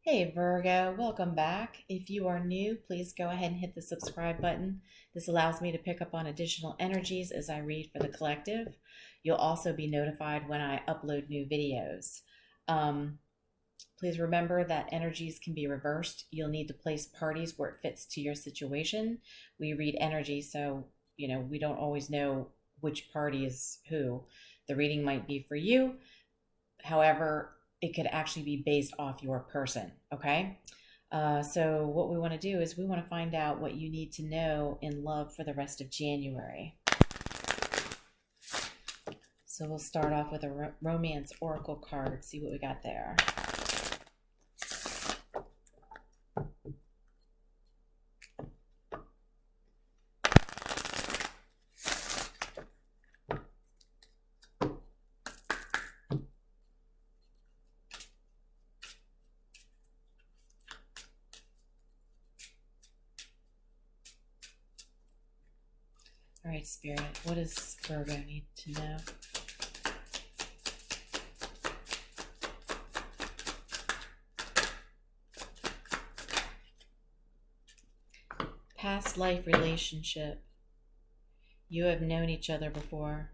Hey Virgo, welcome back. If you are new, please go ahead and hit the subscribe button. This allows me to pick up on additional energies as I read for the collective. You'll also be notified when I upload new videos. Um, Please remember that energies can be reversed. You'll need to place parties where it fits to your situation. We read energy, so we don't always know which party is who. The reading might be for you. However, it could actually be based off your person. Okay. So, what we want to do is we want to find out what you need to know in love for the rest of January. So, we'll start off with a romance oracle card, see what we got there. All right, Spirit, what does Virgo need to know? Past life relationship. You have known each other before.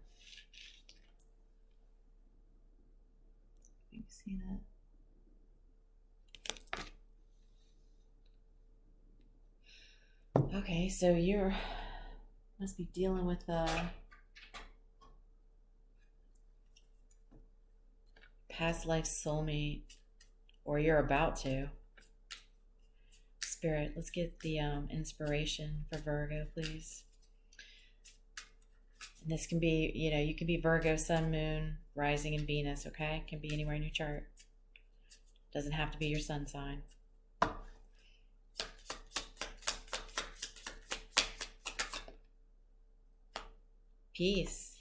You see that? Okay, so you're must be dealing with a past life soulmate, or you're about to. Spirit, let's get the inspiration for Virgo, please. And this can be, you can be Virgo, Sun, Moon, Rising, and Venus, okay? It can be anywhere in your chart. Doesn't have to be your sun sign. Peace.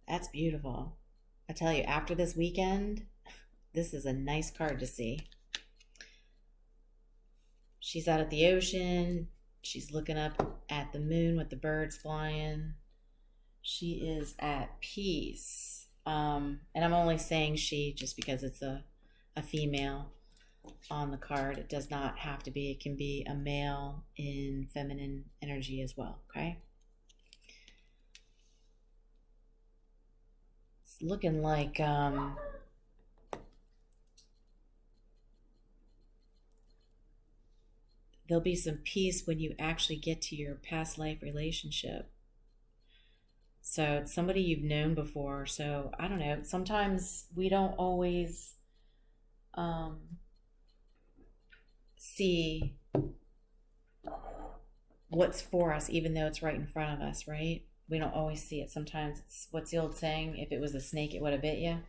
That's beautiful. I tell you, after this weekend, this is a nice card to see. She's out at the ocean. She's looking up at the moon with the birds flying. She is at peace. And I'm only saying she just because it's a female on the card. It does not have to be. It can be a male in feminine energy as well, okay? It's looking like there'll be some peace when you actually get to your past life relationship. So it's somebody you've known before. So I don't know. Sometimes we don't always see what's for us, even though it's right in front of us, right? We don't always see it. Sometimes it's, what's the old saying? If it was a snake, it would have bit you.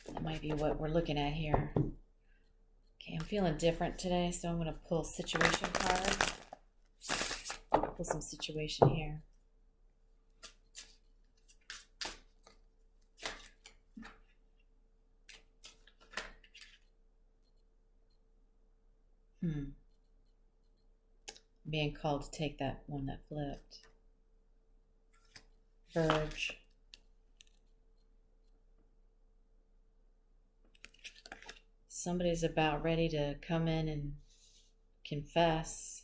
That might be what we're looking at here. Okay, I'm feeling different today, so I'm going to pull situation cards. Pull some situation here. Being called to take that one that flipped. Verge. Somebody's about ready to come in and confess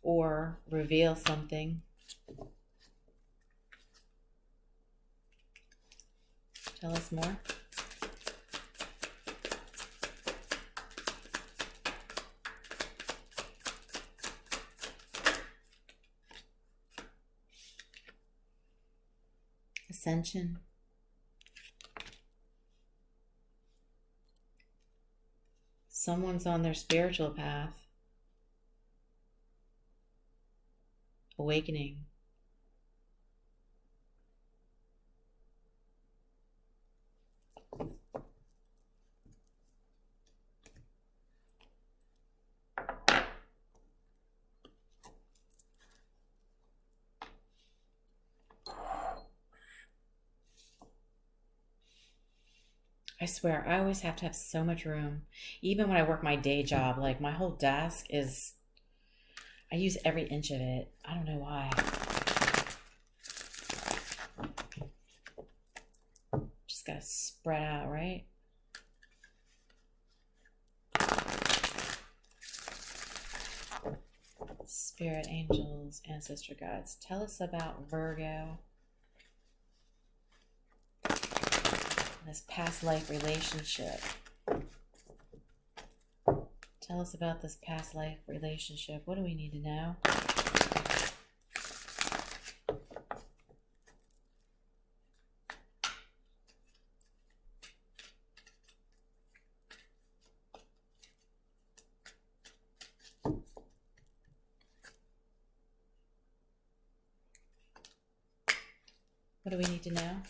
or reveal something. Tell us more. Ascension. Someone's on their spiritual path. Awakening. I swear, I always have to have so much room. Even when I work my day job, like my whole desk is, I use every inch of it. I don't know why. of spread out, right? Spirit, angels, ancestor guides. Tell us about Virgo. This past life relationship. Tell us about this past life relationship. What do we need to know? What do we need to know?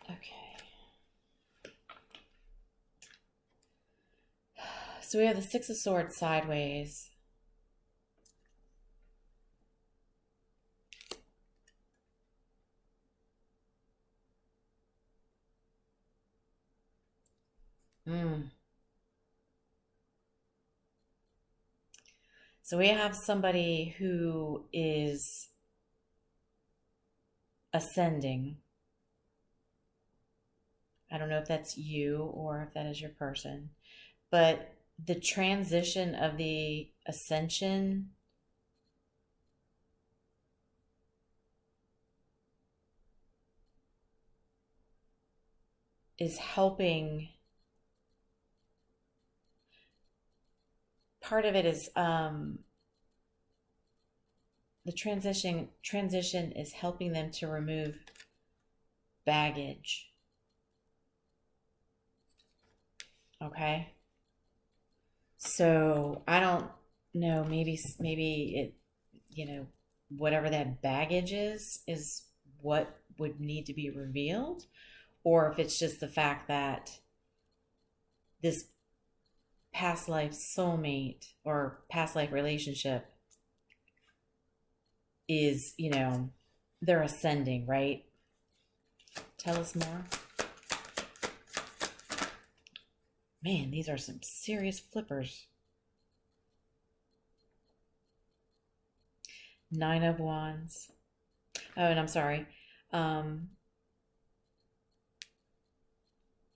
Okay. So we have the Six of Swords sideways. So we have somebody who is ascending. I don't know if that's you or if that is your person, but the transition of the ascension is helping. Part of it is the transition is helping them to remove baggage. Okay. So I don't know, maybe it, whatever that baggage is what would need to be revealed, or if it's just the fact that this past life soulmate or past life relationship is, they're ascending, right? Tell us more. Man, these are some serious flippers. Nine of Wands. Oh, and I'm sorry.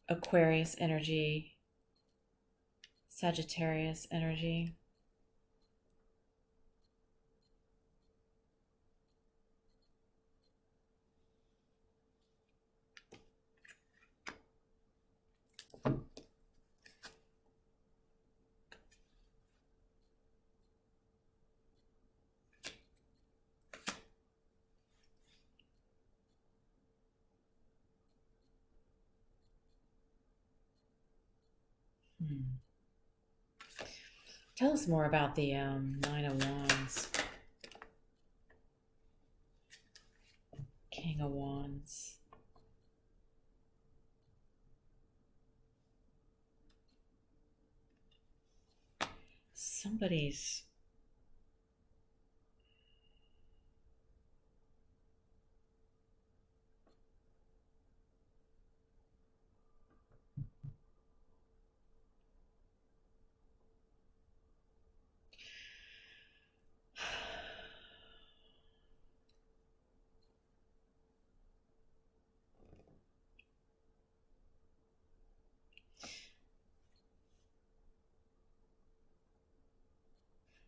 Aquarius energy. Sagittarius energy. Tell us more about the Nine of Wands. King of Wands. Somebody's...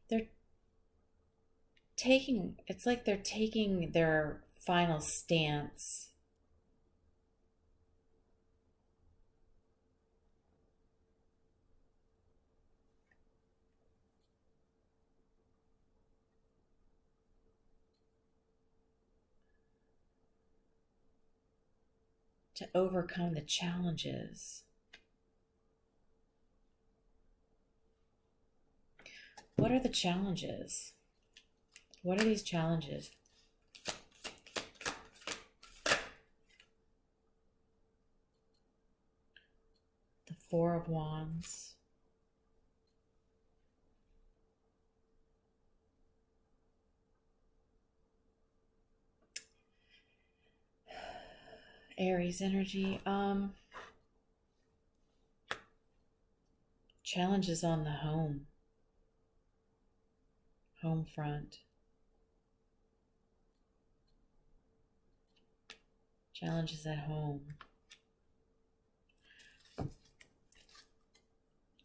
They're taking, it's like they're taking their final stance. To overcome the challenges. What are the challenges? What are these challenges? The Four of Wands. Aries energy. Challenges on the home. Home front. Challenges at home.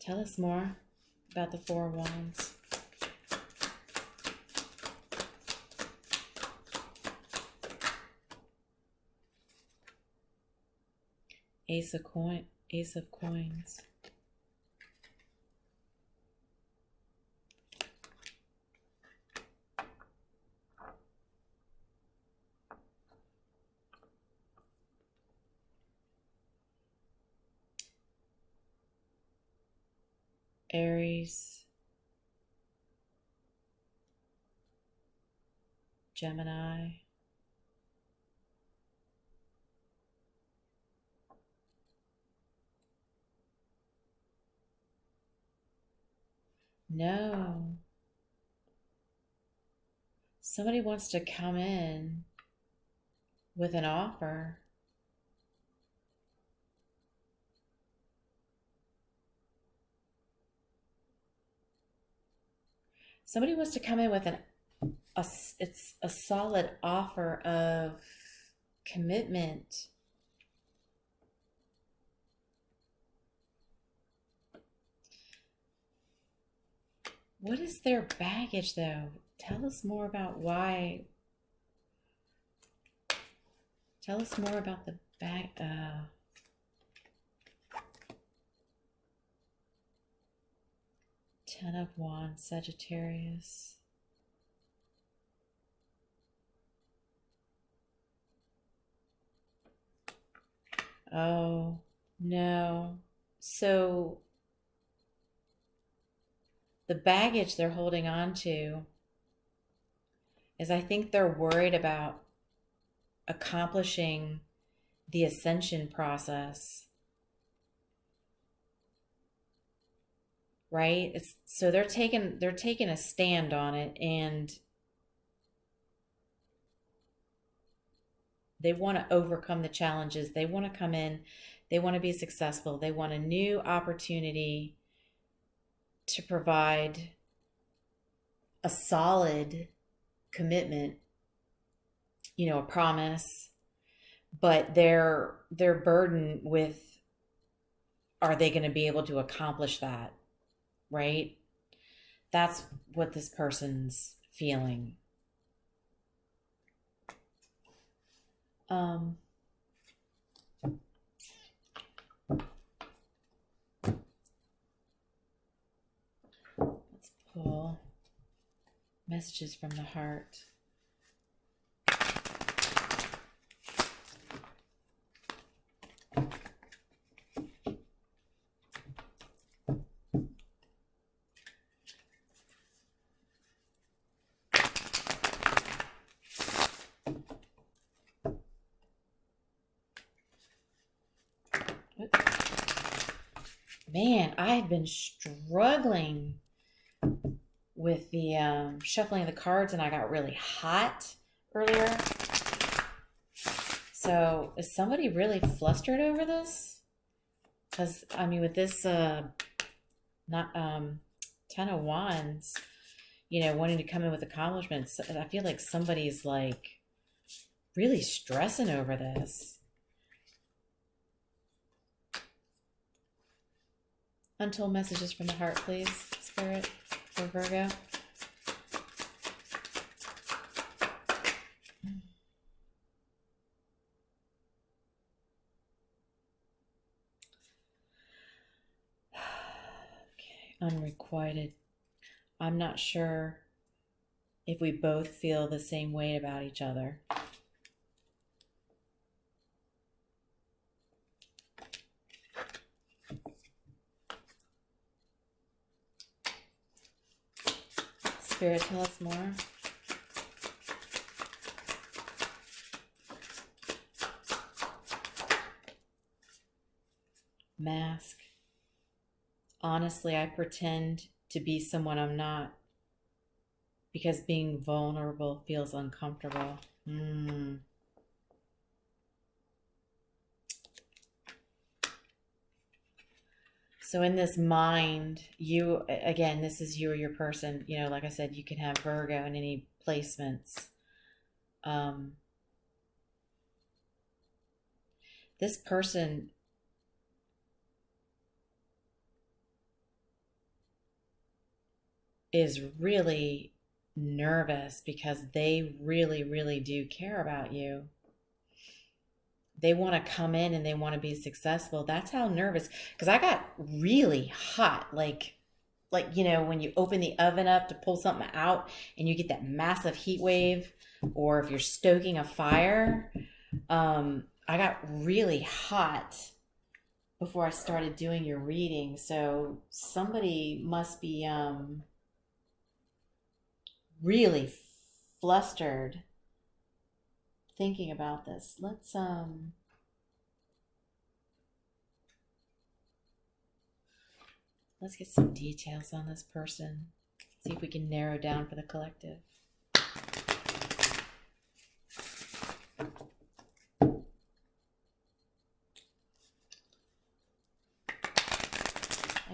Tell us more about the Four of Wands. Ace of Coins. Aries, Gemini, no. Somebody wants to come in with an offer. Somebody wants to come in with it's a solid offer of commitment. What is their baggage, though? Tell us more about why. Tell us more about the bag. Ten of Wands, Sagittarius. Oh, no. So the baggage they're holding on to is, I think they're worried about accomplishing the ascension process. Right? So they're taking a stand on it, and they want to overcome the challenges. They want to come in, they want to be successful. They want a new opportunity to provide a solid commitment, a promise, but they're burdened with, are they going to be able to accomplish that? Right? That's what this person's feeling. Let's pull messages from the heart. Man, I've been struggling with the shuffling of the cards, and I got really hot earlier. So is somebody really flustered over this? Because, I mean, with this Ten of Wands, wanting to come in with accomplishments, I feel like somebody's like really stressing over this. Untold messages from the heart, please, Spirit, for Virgo. Okay, unrequited. I'm not sure if we both feel the same way about each other. Spirit, tell us more. Mask. Honestly, I pretend to be someone I'm not because being vulnerable feels uncomfortable. So in this mind, you, again, this is you or your person. You know, like I said, you can have Virgo in any placements. This person is really nervous because they really, really do care about you. They want to come in and they want to be successful. That's how nervous, because I got really hot, like you know, when you open the oven up to pull something out and you get that massive heat wave, or if you're stoking a fire. I got really hot before I started doing your reading, so somebody must be really flustered thinking about this. Let's get some details on this person. See if we can narrow down for the collective.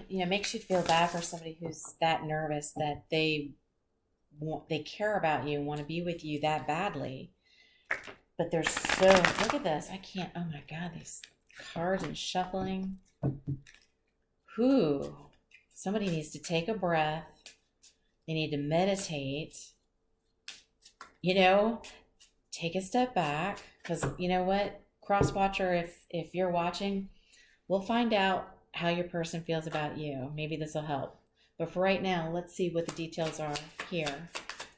You know, it makes you feel bad for somebody who's that nervous that they care about you and want to be with you that badly. But they're so, look at this. I can't, oh my God, these cards and shuffling. Whew. Somebody needs to take a breath. They need to meditate. You know, take a step back. Because you know what? Cross watcher, if you're watching, we'll find out how your person feels about you. Maybe this will help. But for right now, let's see what the details are here.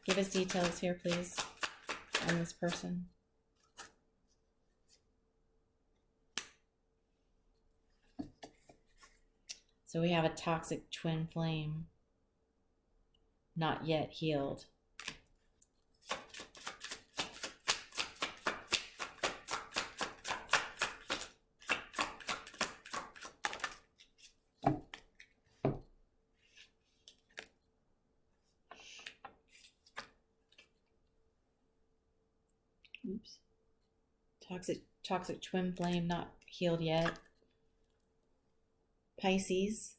Give us details here, please, on this person. So we have a toxic twin flame, not yet healed. Oops. Toxic twin flame, not healed yet. Pisces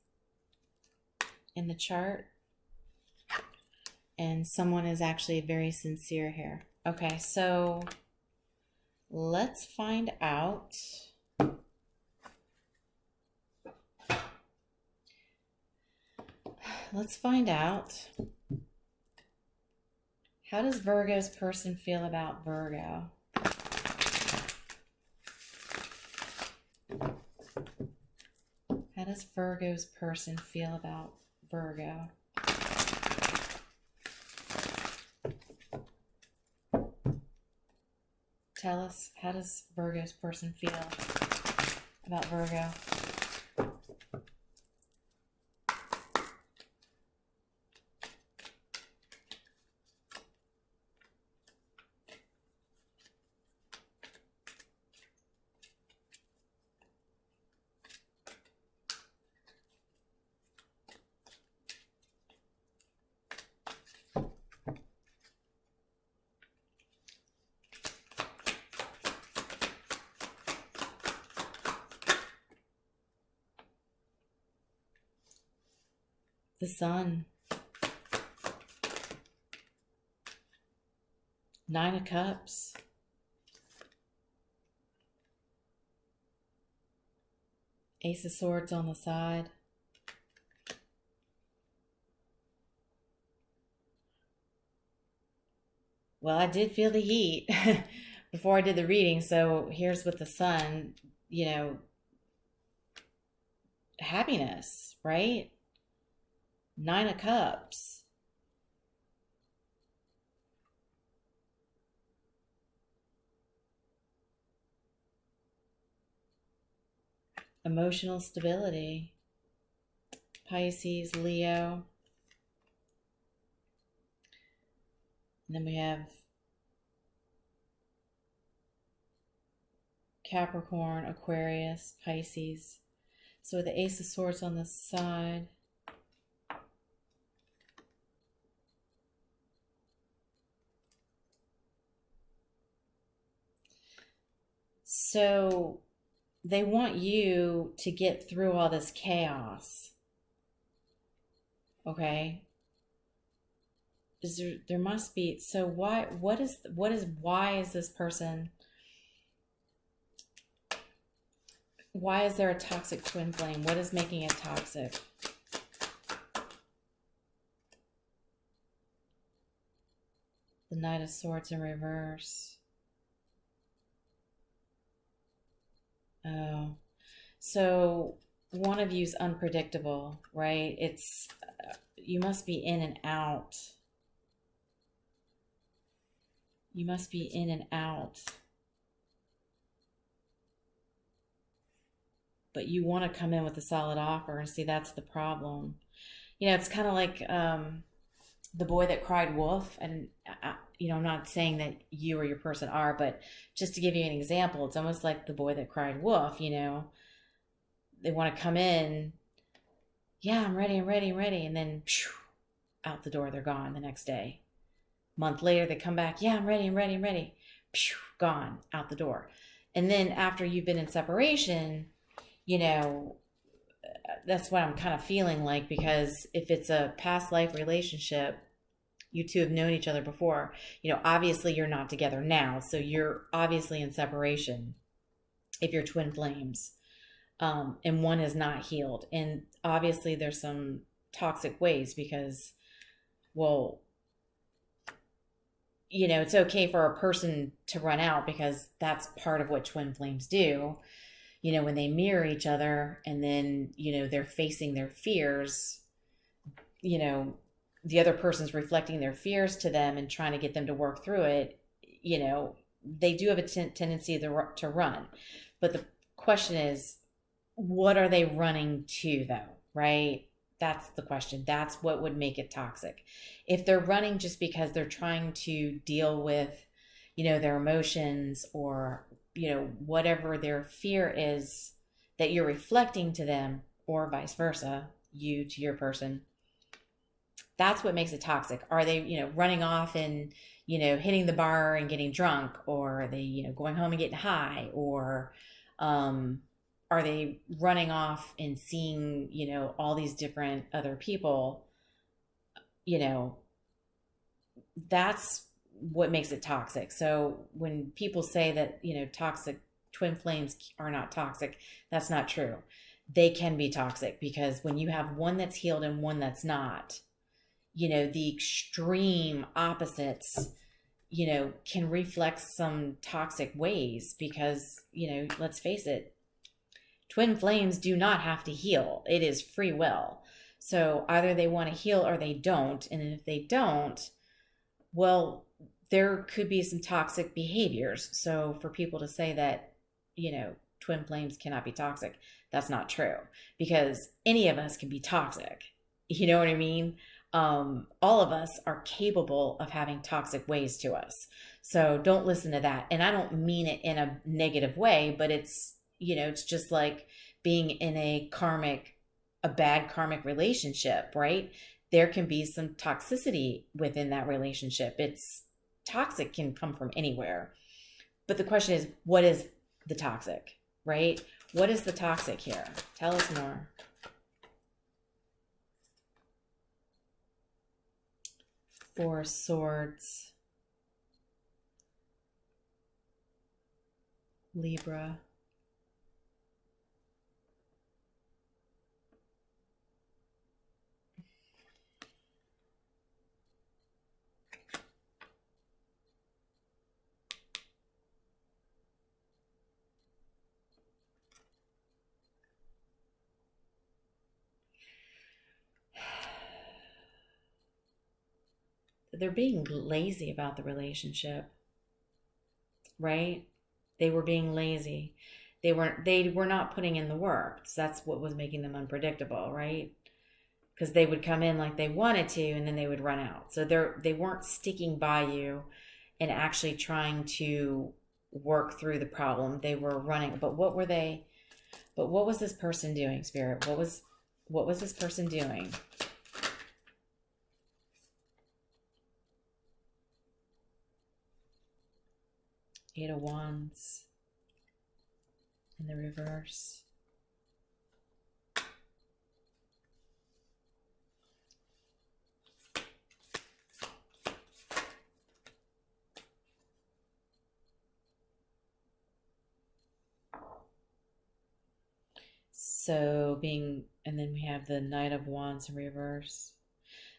in the chart. And someone is actually very sincere here. Okay, so let's find out. Let's find out. How does Virgo's person feel about Virgo? How does Virgo's person feel about Virgo? Tell us, how does Virgo's person feel about Virgo? The Sun. 9 of Cups. Ace of Swords on the side. Well, I did feel the heat before I did the reading, so here's with the Sun, you know, happiness, right? 9 of Cups. Emotional stability. Pisces, Leo. And then we have Capricorn, Aquarius, Pisces. So with the Ace of Swords on the side. So they want you to get through all this chaos. Okay? There must be, so why is this person, why is there a toxic twin flame? What is making it toxic? The Knight of Swords in reverse. Oh, so one of you's unpredictable, right? It's, you must be in and out. You must be in and out. But you want to come in with a solid offer, and see, that's the problem. You know, it's kind of like the boy that cried wolf. And, you know, I'm not saying that you or your person are, but just to give you an example, it's almost like the boy that cried wolf, you know. They want to come in, yeah, I'm ready, I'm ready, I'm ready. And then phew, out the door, they're gone the next day. Month later, they come back, yeah, I'm ready, I'm ready, I'm ready. Phew, gone, out the door. And then after you've been in separation, you know, that's what I'm kind of feeling like, because if it's a past life relationship, you two have known each other before, you know, obviously you're not together now. So you're obviously in separation if you're twin flames. And one is not healed. And obviously there's some toxic ways because, well, you know, it's okay for a person to run out because that's part of what twin flames do. You know, when they mirror each other and then, you know, they're facing their fears, you know, the other person's reflecting their fears to them and trying to get them to work through it, you know, they do have a tendency to run. But the question is, what are they running to though, right? That's the question. That's what would make it toxic. If they're running just because they're trying to deal with, you know, their emotions or, you know, whatever their fear is that you're reflecting to them, or vice versa, you to your person, that's what makes it toxic. Are they, you know, running off and, you know, hitting the bar and getting drunk, or are they, you know, going home and getting high, or are they running off and seeing, you know, all these different other people? You know, that's what makes it toxic. So when people say that, you know, toxic twin flames are not toxic, that's not true. They can be toxic because when you have one that's healed and one that's not, you know, the extreme opposites, you know, can reflect some toxic ways because, you know, let's face it, twin flames do not have to heal. It is free will. So either they want to heal or they don't. And if they don't, well, there could be some toxic behaviors. So for people to say that, you know, twin flames cannot be toxic, that's not true, because any of us can be toxic. You know what I mean? All of us are capable of having toxic ways to us. So don't listen to that. And I don't mean it in a negative way, but it's, you know, it's just like being in a bad karmic relationship, right? There can be some toxicity within that relationship. It's toxic, can come from anywhere. But the question is, what is the toxic, right? What is the toxic here? Tell us more. Four of Swords. Libra. They're being lazy about the relationship, right? They were being lazy. They were not putting in the work. So that's what was making them unpredictable, right? Because they would come in like they wanted to and then they would run out. So they weren't sticking by you and actually trying to work through the problem. They were running. But what was this person doing, Spirit? What was this person doing? Eight of Wands. in the reverse. So and then we have the Knight of Wands in reverse.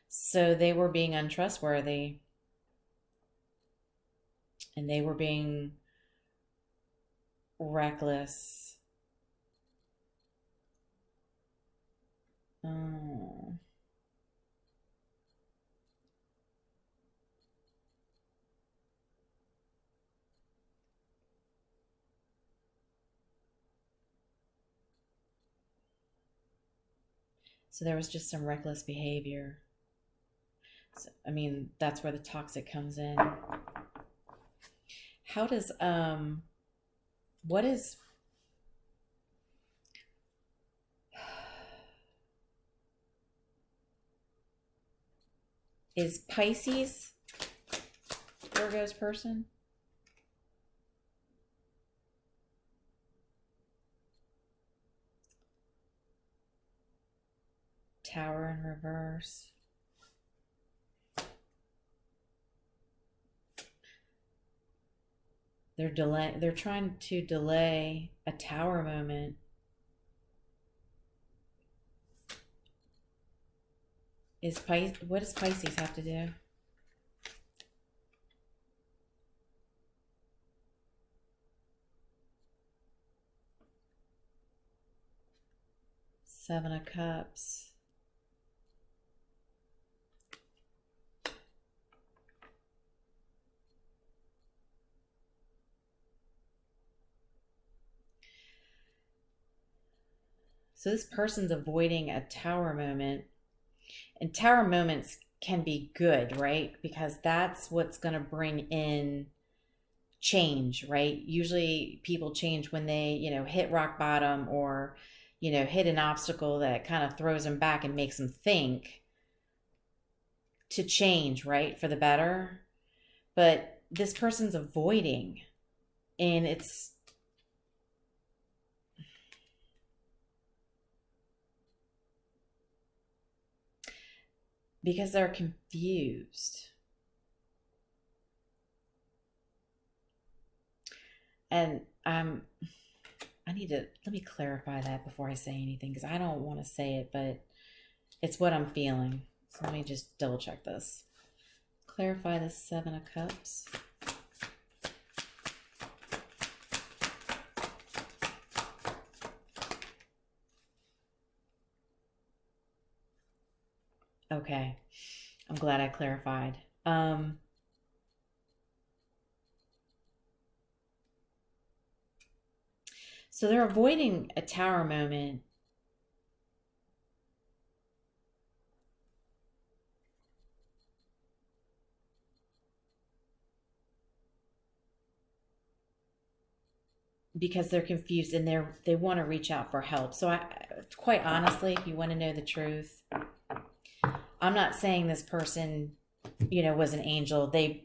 So they were being untrustworthy, and they were being reckless. Oh. So there was just some reckless behavior. So, I mean, that's where the toxic comes in. How does what is Pisces Virgo's person? Tower in reverse. They're trying to delay a tower moment. What does Pisces have to do? Seven of Cups. So this person's avoiding a tower moment. And tower moments can be good, right? Because that's what's going to bring in change, right? Usually people change when they, hit rock bottom or, hit an obstacle that kind of throws them back and makes them think to change, right? For the better. But this person's avoiding, and it's because they're confused. And let me clarify that before I say anything, because I don't want to say it, but it's what I'm feeling. So let me just double check this. Clarify the Seven of Cups. Okay, I'm glad I clarified. So they're avoiding a tower moment because they're confused and they want to reach out for help. So quite honestly, if you want to know the truth, I'm not saying this person, was an angel. They,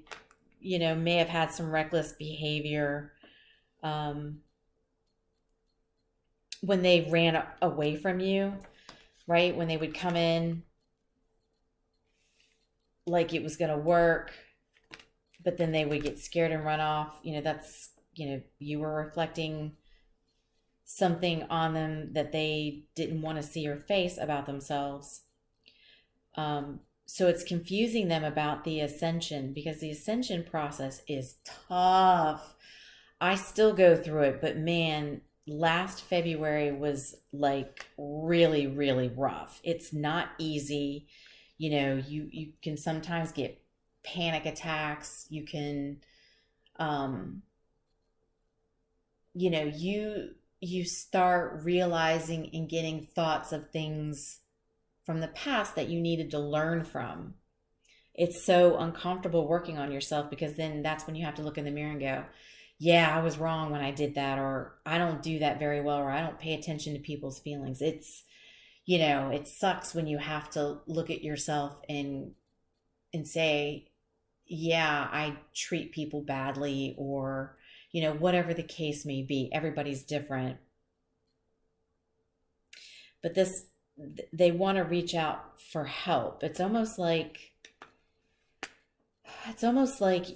may have had some reckless behavior when they ran away from you, right? When they would come in like it was going to work, but then they would get scared and run off. That's, you were reflecting something on them that they didn't want to see or face about themselves. So it's confusing them about the ascension, because the ascension process is tough. I still go through it, but man, last February was like really, really rough. It's not easy. You can sometimes get panic attacks. You can, you start realizing and getting thoughts of things from the past that you needed to learn from. It's so uncomfortable working on yourself, because then that's when you have to look in the mirror and go, yeah, I was wrong when I did that, or I don't do that very well, or I don't pay attention to people's feelings. It's, it sucks when you have to look at yourself and say, yeah, I treat people badly, or, whatever the case may be. Everybody's different. but they want to reach out for help. It's almost like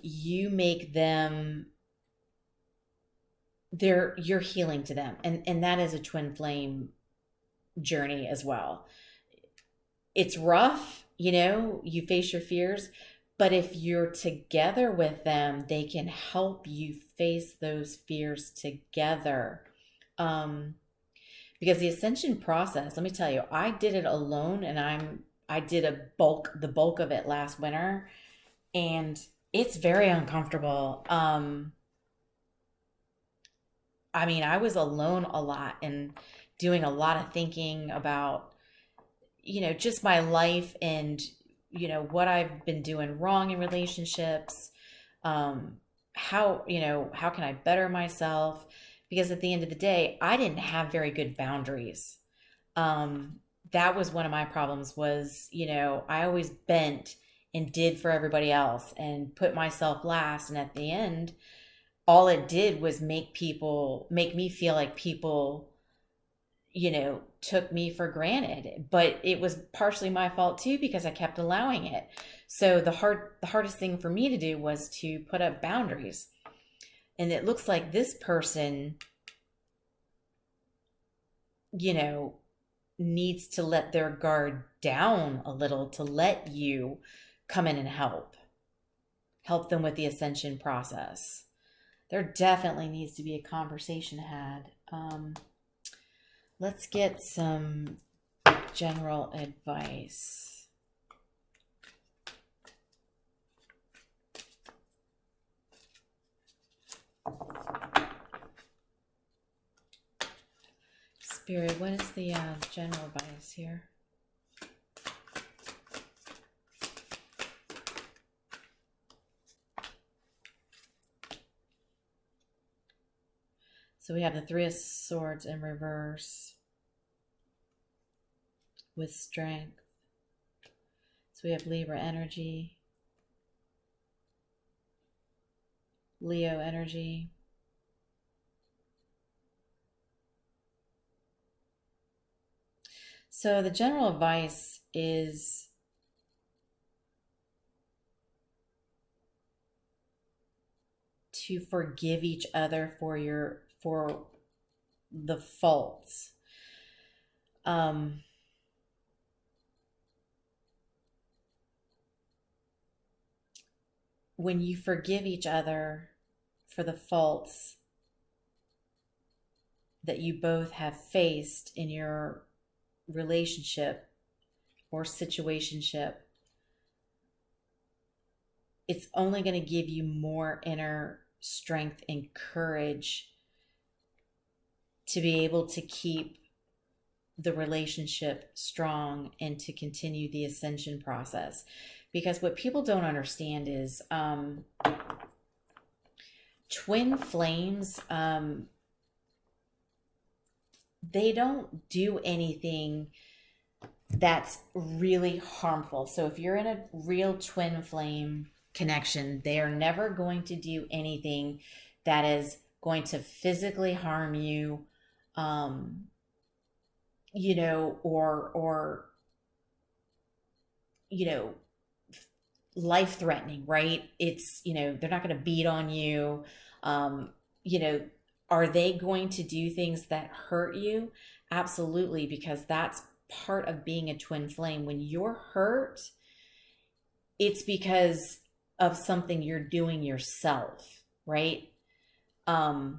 you make them, you're healing to them, and that is a twin flame journey as well. It's rough, you face your fears, but if you're together with them, they can help you face those fears together. Because the ascension process, let me tell you, I did it alone, and I did the bulk of it last winter, and it's very uncomfortable. I mean, I was alone a lot and doing a lot of thinking about, just my life and, what I've been doing wrong in relationships. How can I better myself? Because at the end of the day, I didn't have very good boundaries. That was one of my problems was, I always bent and did for everybody else and put myself last. And at the end, all it did was make me feel like people, took me for granted. But it was partially my fault too, because I kept allowing it. So the hardest thing for me to do was to put up boundaries. And it looks like this person, needs to let their guard down a little to let you come in and help them with the ascension process. There definitely needs to be a conversation had. Let's get some general advice. Spirit, what is the general advice here? So we have the Three of Swords in reverse with strength. So we have Libra energy, Leo energy. So the general advice is to forgive each other for the faults. When you forgive each other for the faults that you both have faced in your relationship or situationship, it's only going to give you more inner strength and courage to be able to keep the relationship strong and to continue the ascension process. Because what people don't understand is twin flames, they don't do anything that's really harmful. So if you're in a real twin flame connection, they are never going to do anything that is going to physically harm you, or life threatening, right? It's, they're not going to beat on you. Are they going to do things that hurt you? Absolutely, because that's part of being a twin flame. When you're hurt, it's because of something you're doing yourself, right? The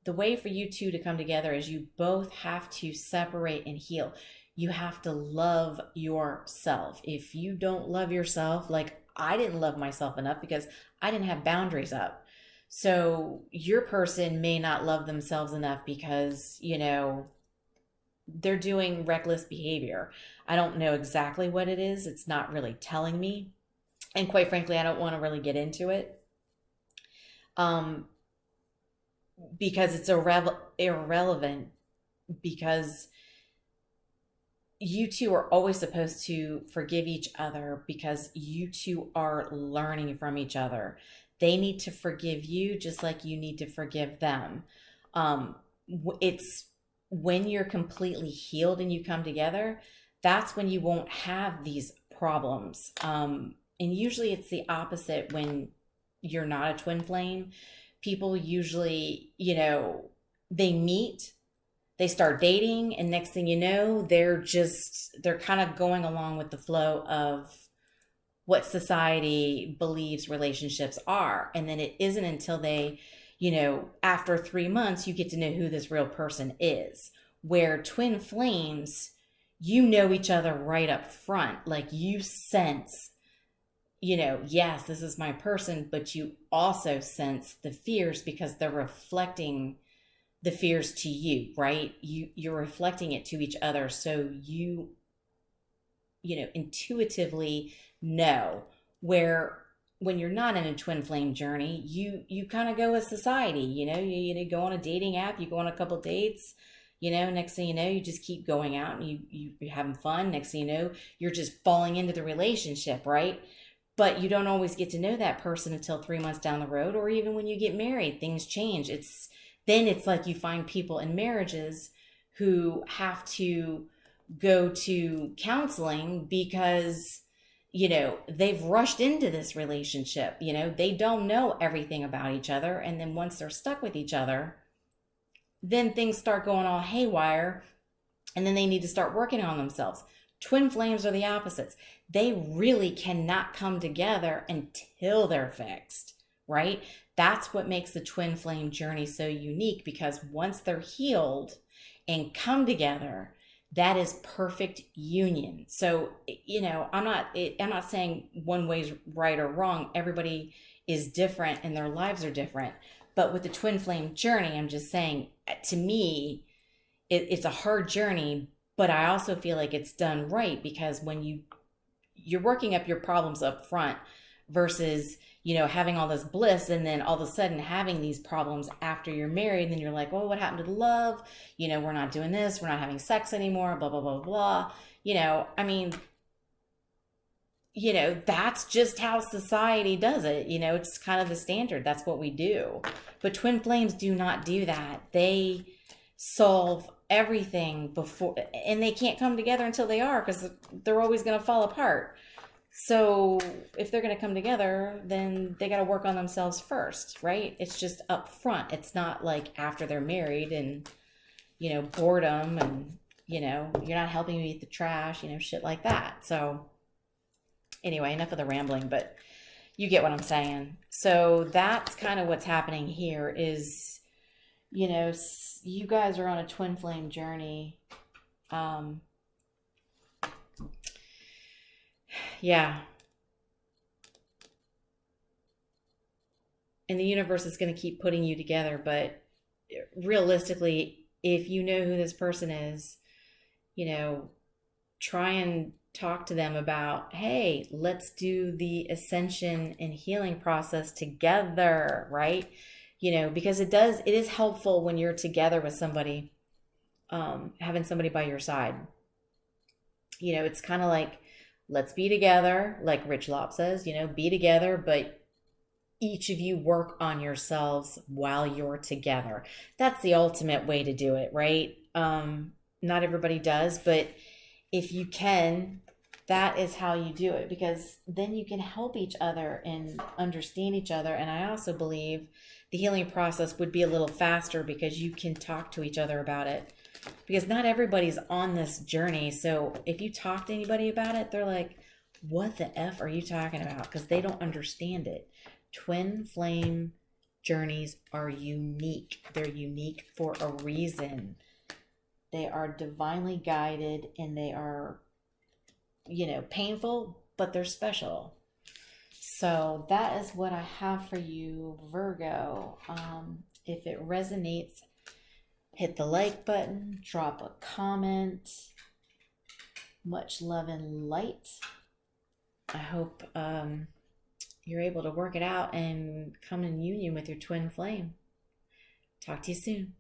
way for you two to come together is you both have to separate and heal. You have to love yourself. If you don't love yourself, like I didn't love myself enough because I didn't have boundaries up. So your person may not love themselves enough because, they're doing reckless behavior. I don't know exactly what it is. It's not really telling me. And quite frankly, I don't want to really get into it. Because it's irrelevant, because you two are always supposed to forgive each other because you two are learning from each other. They need to forgive you just like you need to forgive them. it's when you're completely healed and you come together, that's when you won't have these problems. And usually it's the opposite when you're not a twin flame. People usually, they meet, they start dating, and next thing you know, they're kind of going along with the flow of what society believes relationships are. And then it isn't until they, after 3 months, you get to know who this real person is. Where twin flames, you know each other right up front. Like you sense, yes, this is my person, but you also sense the fears because they're reflecting the fears to you, right? You're reflecting it to each other. So intuitively know. Where when you're not in a twin flame journey, you kind of go with society. You go on a dating app, you go on a couple dates, next thing you know, you just keep going out and you're having fun. Next thing you know, you're just falling into the relationship, right? But you don't always get to know that person until 3 months down the road, or even when you get married, things change. It's like you find people in marriages who have to go to counseling because they've rushed into this relationship. They don't know everything about each other. And then once they're stuck with each other, then things start going all haywire. And then they need to start working on themselves. Twin flames are the opposites. They really cannot come together until they're fixed, right? That's what makes the twin flame journey so unique, because once they're healed and come together, that is perfect union. So, I'm not saying one way's right or wrong. Everybody is different and their lives are different. But with the twin flame journey, I'm just saying, to me, it's a hard journey, but I also feel like it's done right, because when you're working up your problems up front versus, having all this bliss and then all of a sudden having these problems after you're married, and then you're like, well, what happened to the love? We're not doing this. We're not having sex anymore, blah, blah, blah, blah. That's just how society does it. It's kind of the standard. That's what we do. But twin flames do not do that. They solve everything before, and they can't come together until they are, because they're always going to fall apart. So if they're going to come together, then they got to work on themselves first, right? It's just up front. It's not like after they're married and, boredom and, you're not helping me eat the trash, shit like that. So anyway, enough of the rambling, but you get what I'm saying. So that's kind of what's happening here is, you guys are on a twin flame journey. Yeah. And the universe is going to keep putting you together. But realistically, if you know who this person is, try and talk to them about, hey, let's do the ascension and healing process together, right? Because it is helpful when you're together with somebody, having somebody by your side. It's kind of like, let's be together, like Rich Lop says, be together, but each of you work on yourselves while you're together. That's the ultimate way to do it, right? Not everybody does, but if you can, that is how you do it, because then you can help each other and understand each other. And I also believe the healing process would be a little faster because you can talk to each other about it. Because not everybody's on this journey. So if you talk to anybody about it, they're like, what the F are you talking about? Because they don't understand it. Twin flame journeys are unique. They're unique for a reason. They are divinely guided, and they are, painful, but they're special. So that is what I have for you, Virgo. If it resonates, hit the like button, drop a comment. Much love and light. I hope you're able to work it out and come in union with your twin flame. Talk to you soon.